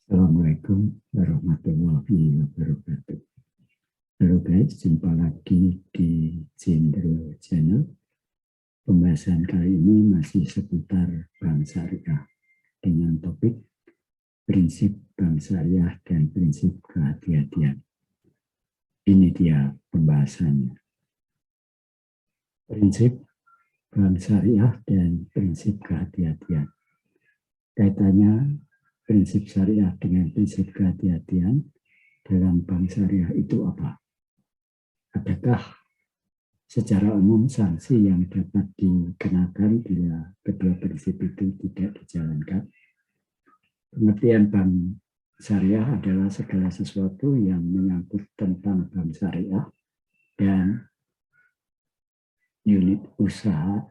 Assalamualaikum warahmatullahi wabarakatuh. Halo guys, jumpa lagi di Jendro Channel. Pembahasan kali ini masih seputar Bank Syariah dengan topik prinsip Bank Syariah dan prinsip kehati-hatian. Ini dia pembahasannya. Prinsip Bank Syariah dan prinsip kehati-hatian. Kaitannya prinsip syariah dengan prinsip kehati-hatian dalam bank syariah itu apa? Adakah secara umum sanksi yang dapat dikenakan bila kedua prinsip itu tidak dijalankan? Pengertian bank syariah adalah segala sesuatu yang menyangkut tentang bank syariah dan unit usaha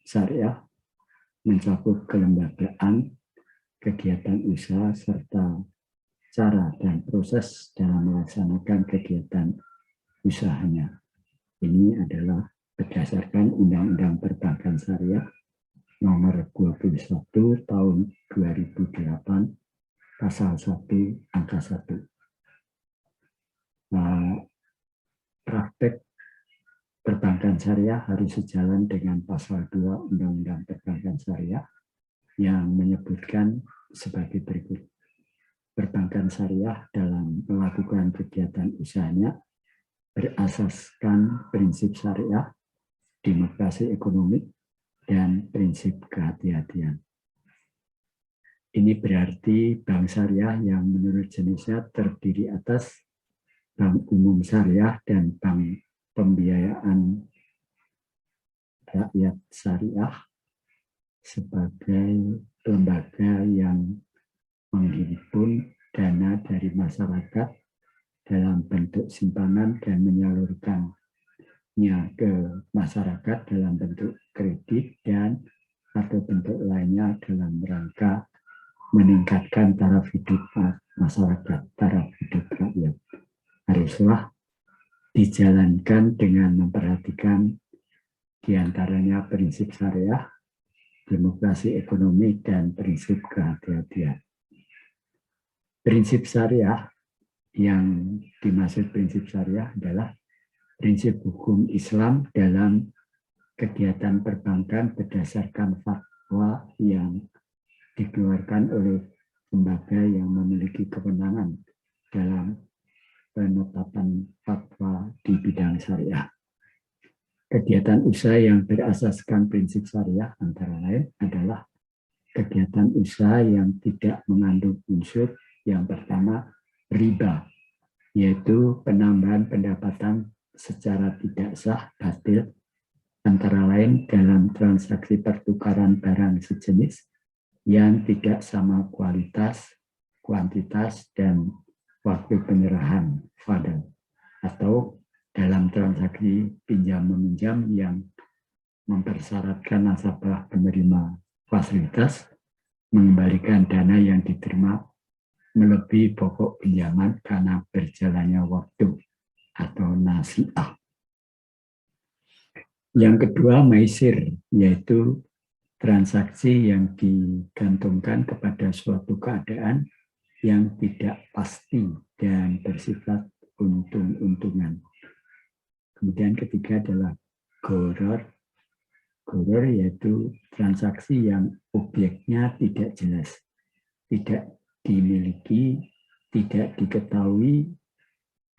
syariah, mencakup kelembagaan, kegiatan usaha, serta cara dan proses dalam melaksanakan kegiatan usahanya. Ini adalah berdasarkan Undang-Undang Perbankan Syariah nomor 21 tahun 2008 pasal 1 angka 1. Praktek perbankan syariah harus sejalan dengan pasal 2 Undang-Undang Perbankan Syariah yang menyebutkan sebagai berikut. Perbankan syariah dalam melakukan kegiatan usahanya berasaskan prinsip syariah, demokrasi ekonomi, dan prinsip kehati-hatian. Ini berarti bank syariah yang menurut jenisnya terdiri atas bank umum syariah dan bank pembiayaan rakyat syariah sebagai lembaga yang menghimpun dana dari masyarakat dalam bentuk simpanan dan menyalurkannya ke masyarakat dalam bentuk kredit dan atau bentuk lainnya dalam rangka meningkatkan taraf hidup masyarakat, taraf hidup rakyat. Haruslah dijalankan dengan memperhatikan diantaranya prinsip syariah, demokrasi ekonomi, dan prinsip kehati-hatian. Prinsip syariah yang dimaksud prinsip syariah adalah prinsip hukum Islam dalam kegiatan perbankan berdasarkan fatwa yang dikeluarkan oleh lembaga yang memiliki kewenangan dalam penetapan fatwa di bidang syariah. Kegiatan usaha yang berasaskan prinsip syariah antara lain adalah kegiatan usaha yang tidak mengandung unsur yang pertama, riba, yaitu penambahan pendapatan secara tidak sah, batil, antara lain dalam transaksi pertukaran barang sejenis yang tidak sama kualitas, kuantitas, dan waktu penyerahan fadl, atau dalam transaksi pinjam-meminjam yang mempersyaratkan nasabah penerima fasilitas mengembalikan dana yang diterima melebihi pokok pinjaman karena berjalannya waktu atau nasi'ah. Yang kedua, maisir, yaitu transaksi yang digantungkan kepada suatu keadaan yang tidak pasti dan bersifat untung-untungan. Kemudian ketiga adalah gharar. Gharar yaitu transaksi yang objeknya tidak jelas, tidak dimiliki, tidak diketahui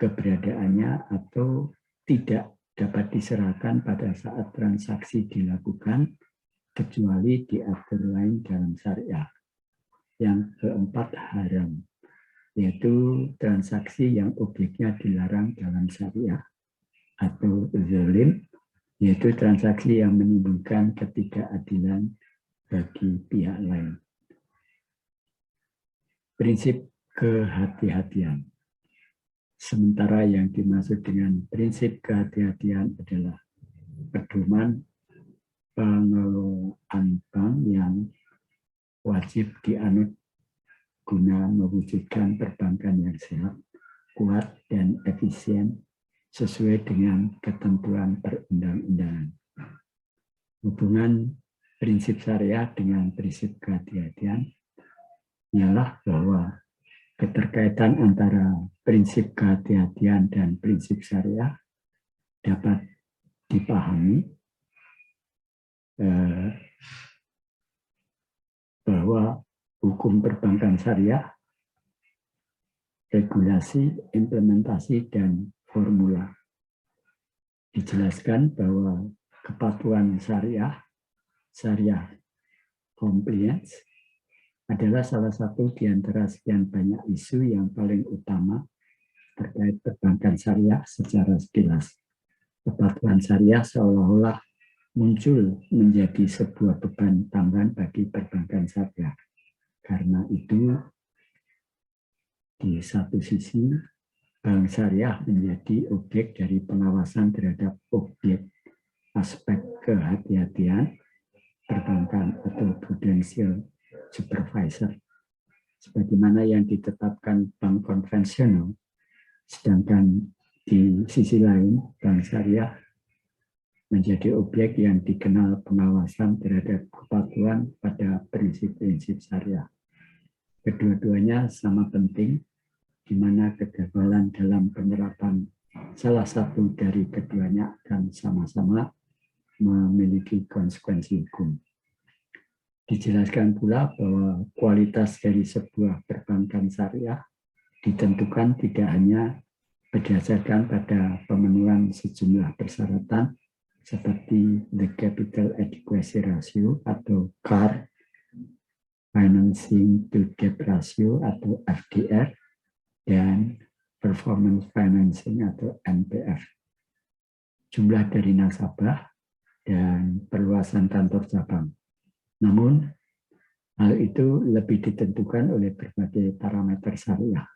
keberadaannya, atau tidak dapat diserahkan pada saat transaksi dilakukan kecuali diatur lain dalam syariah. Yang keempat, haram, yaitu transaksi yang objeknya dilarang dalam syariah, atau zalim, yaitu transaksi yang menimbulkan ketidakadilan bagi pihak lain. Prinsip kehati-hatian. Sementara yang dimaksud dengan prinsip kehati-hatian adalah pedoman pengelolaan bank yang wajib dianut guna mewujudkan perbankan yang sehat, kuat, dan efisien sesuai dengan ketentuan perundang-undangan. Hubungan prinsip syariah dengan prinsip kehati-hatian ialah bahwa keterkaitan antara prinsip kehati-hatian dan prinsip syariah dapat dipahami bahwa hukum perbankan syariah, regulasi, implementasi, dan formula. Dijelaskan bahwa kepatuhan syariah compliance, adalah salah satu di antara sekian banyak isu yang paling utama terkait perbankan syariah secara sekilas. Kepatuhan syariah seolah-olah muncul menjadi sebuah beban tambahan bagi perbankan syariah. Karena itu, di satu sisi, bank syariah menjadi objek dari pengawasan terhadap objek aspek kehati-hatian perbankan atau prudential supervisor, sebagaimana yang ditetapkan bank konvensional, sedangkan di sisi lain bank syariah menjadi objek yang dikenal pengawasan terhadap kepatuhan pada prinsip-prinsip syariah. Kedua-duanya sama penting, di mana kegagalan dalam penerapan salah satu dari keduanya akan sama-sama memiliki konsekuensi hukum. Dijelaskan pula bahwa kualitas dari sebuah perbankan syariah ditentukan tidak hanya berdasarkan pada pemenuhan sejumlah persyaratan seperti the capital adequacy ratio atau CAR, financing to debt ratio atau FDR, dan performance financing atau NPF, jumlah dari nasabah, dan perluasan kantor cabang. Namun, hal itu lebih ditentukan oleh berbagai parameter syariah.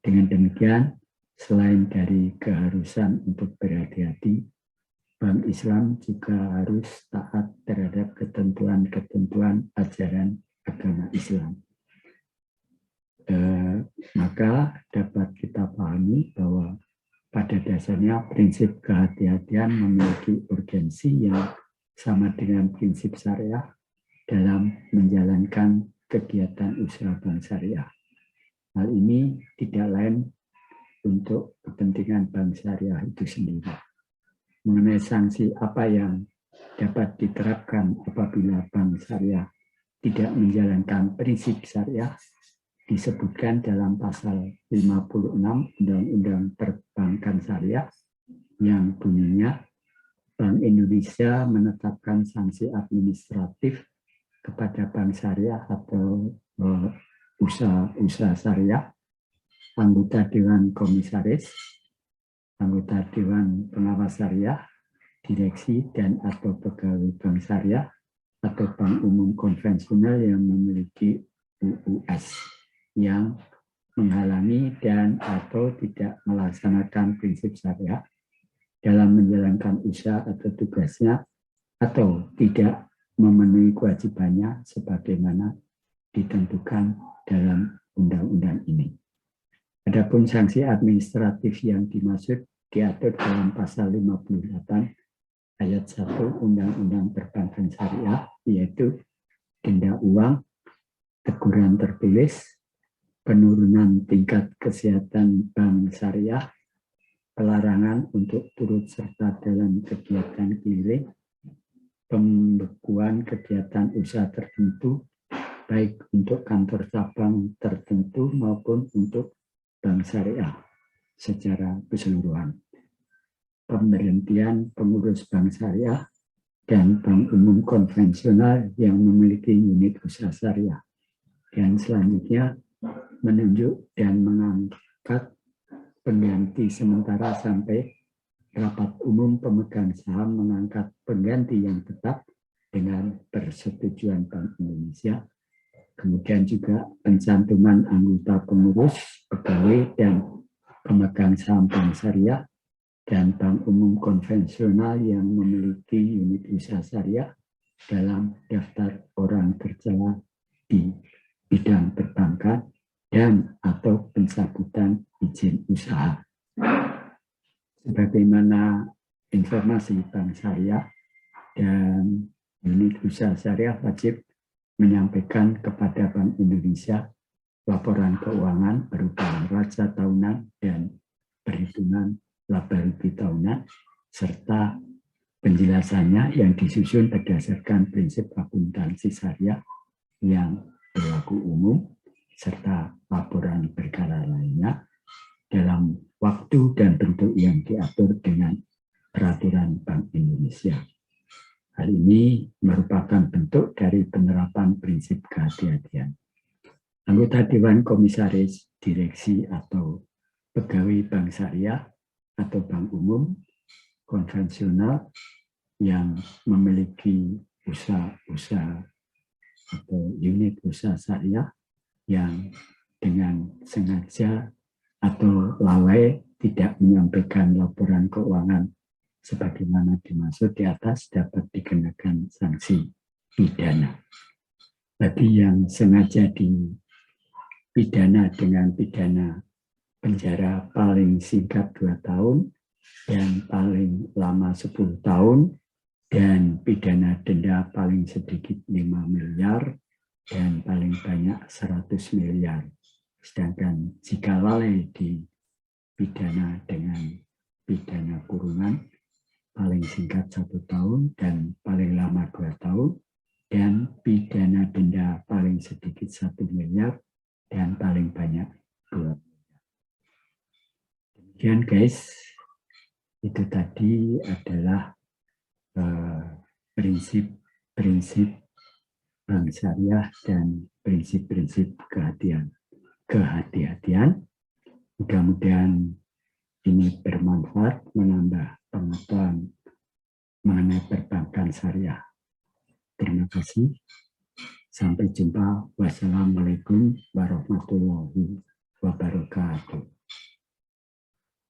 Dengan demikian, selain dari keharusan untuk berhati-hati, Bank Islam juga harus taat terhadap ketentuan-ketentuan ajaran agama Islam. Maka dapat kita pahami bahwa pada dasarnya prinsip kehati-hatian memiliki urgensi yang sama dengan prinsip syariah dalam menjalankan kegiatan usaha bank syariah. Hal ini tidak lain untuk kepentingan bank syariah itu sendiri. Mengenai sanksi apa yang dapat diterapkan apabila bank syariah tidak menjalankan prinsip syariah, disebutkan dalam pasal 56 Undang-Undang Perbankan Syariah yang bunyinya Bank Indonesia menetapkan sanksi administratif kepada bank syariah atau usaha syariah, anggota Dewan Komisaris, anggota Dewan Pengawas Syariah, direksi dan atau pegawai bank syariah atau bank umum konvensional yang memiliki UUS yang menghalangi dan atau tidak melaksanakan prinsip syariah dalam menjalankan usaha atau tugasnya atau tidak memenuhi kewajibannya sebagaimana ditentukan dalam undang-undang ini. Adapun sanksi administratif yang dimaksud diatur dalam pasal 58 ayat 1 Undang-Undang Perbankan Syariah, yaitu denda uang, teguran tertulis, penurunan tingkat kesehatan bank syariah, pelarangan untuk turut serta dalam kegiatan clearing, pembekuan kegiatan usaha tertentu, baik untuk kantor cabang tertentu maupun untuk bank syariah secara keseluruhan, pemberhentian pengurus bank syariah dan bank umum konvensional yang memiliki unit usaha syariah, dan selanjutnya menunjuk dan mengangkat pengganti sementara sampai rapat umum pemegang saham mengangkat pengganti yang tetap dengan persetujuan Bank Indonesia. Kemudian juga pencantuman anggota pengurus, pegawai, dan pemegang saham bank syariah dan bank umum konvensional yang memiliki unit usaha syariah dalam daftar orang tercela di bidang perbankan dan atau pencabutan izin usaha. Sebagaimana informasi bank syariah dan unit usaha syariah wajib menyampaikan kepada Bank Indonesia laporan keuangan berupa neraca tahunan dan perhitungan laba rugi tahunan, serta penjelasannya yang disusun berdasarkan prinsip akuntansi syariah yang berlaku umum, serta laporan perkara lainnya dalam waktu dan bentuk yang diatur dengan peraturan Bank Indonesia. Hal ini merupakan bentuk dari penerapan prinsip kehati-hatian. Anggota Dewan Komisaris Direksi atau pegawai Bank Syariah atau Bank Umum konvensional yang memiliki usaha-usaha atau unit usaha syariah yang dengan sengaja atau lalai tidak menyampaikan laporan keuangan sebagaimana dimaksud di atas dapat dikenakan sanksi pidana. Bagi yang sengaja dipidana dengan pidana penjara paling singkat 2 tahun dan paling lama 10 tahun dan pidana denda paling sedikit 5 miliar dan paling banyak 100 miliar. Sedangkan jika lalai dipidana dengan pidana kurungan paling singkat 1 tahun dan paling lama 2 tahun dan pidana denda paling sedikit 1 miliar dan paling banyak 2 miliar. Demikian guys, itu tadi adalah prinsip-prinsip Bank Syariah dan prinsip-prinsip kehati-hatian. Mudah-mudahan ini bermanfaat, menambah pengetahuan mengenai perbankan syariah. Terima kasih. Sampai jumpa. Wassalamualaikum warahmatullahi wabarakatuh.